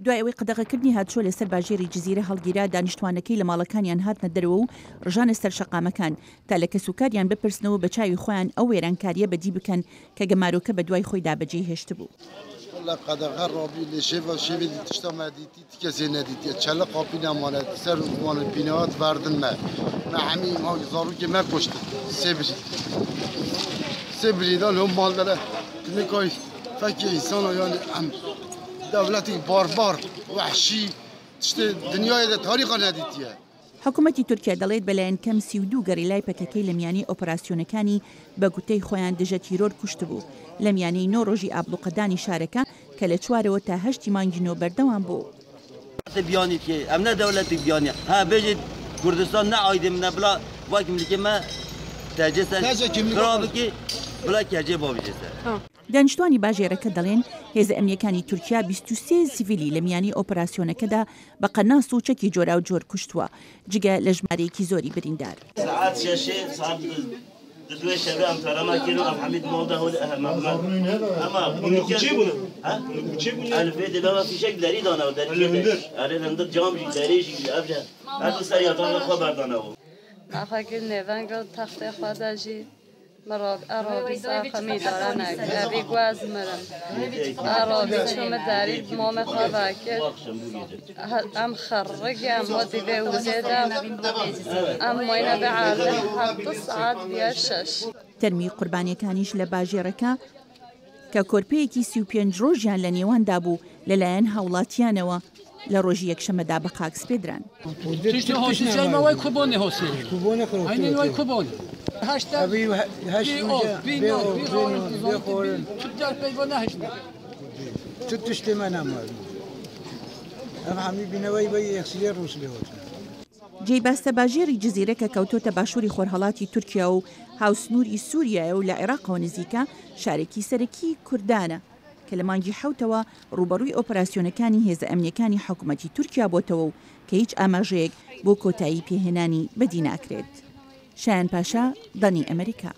دوای ئەوەی قەدەغەکردنی هاتشۆ لەسەر باژێری جزیرە هەڵگیرا دانیشتوانەکەی لە ماڵەکانیان هاتنە دەرەوە و ڕژانە سەر شەقامەکان تا لە کەسوکاریان بپرسنەوە بە چاوی خۆیان ئەو وێرانکاریە بەدی بکەن کە گەمارۆکە بە دوای خۆی دابەجێی هێشت بوو. لا قدغه رابی لشیو شیوی تشتا مدیتی کسی ندیتی چله قاپینا مانه سر وان بینات وردن ما همین ما زارو که ما کشت سبری دان هم مال داره نکای فکر انسان یعنی هم دولتی باربار وحشی تشت دنیای ده تاریخ ندیتیه. حکوومەتی تورکیا دەڵێت بەلایەن کەم 32 گەڕیلای پەکەکەی لە میانی ئۆپەراسیۆنەکانی بە گوتەی خۆیان دژە تیرۆر کوشت بوو لە میانەی 9 ڕۆژی ئابلوقەدانی شارەکە کە لە 4ەوە تا 8 مانگی نۆ بەردەوام بوو. بیانیت ئەم نە دەوڵەتی بیانە ها بێژێت کوردستان نەعایدێ منە بڵا واکی ملکێمە تەجێ سەر خرابکی بڵا کەجێ بابێژێ سەر. دانیشتوانی باژێرەکە دەڵێن هێزە ئەمنیەکانی تورکیا 23 سیڤیلی لە میانی ئۆپەراسیۆنەکەدا بە قەناس و چەکی جۆرا و جۆر کوشتووە جگە لە ژمارەیەکی زۆری بریندار. دوی شبه ام ترما کیلو ام حمید موضع هول اهم اما الفيد بابا في شكل داري دانا وداري على لندر جام داري شكل ابجا هذا سريعتان خبر دانا افكر نيفانغ تخت خداجي مراب عربی ساخمی دارن عربی گواز مرم عربی چون داری مام خواهد ام خرگم و دیده وزیدم ام ماینه به عالم 7 ساعت بیا 6. تەرمی قوربانیەکانیش لە باژێرەکە کە کۆرپەیەکی 35 ڕۆژیان لە نێواندا بوو لەلایەن هاوڵاتیانەوە لە ڕۆژی یەکشەمەدا بە قاکس پێدران. جێی باژێری جزیرە کە کەوتۆتە باشووری خۆرهەڵاتی تورکیا و هاوسنووری سووریایە و لە عێراقەوە نزیکە شارێکی سەرەکی کوردانە کە لە مانگی 7ەوە ڕوبەڕووی ئۆپەراسیۆنەکانی هێزە ئەمنیەکانی حکوومەتی تورکیا بۆتەوە و کە هیچ ئاماژەیەک بۆ کۆتایی پێهێنانی بەدی ناکرێت. شایان پاشا، دانی ئەمریکا.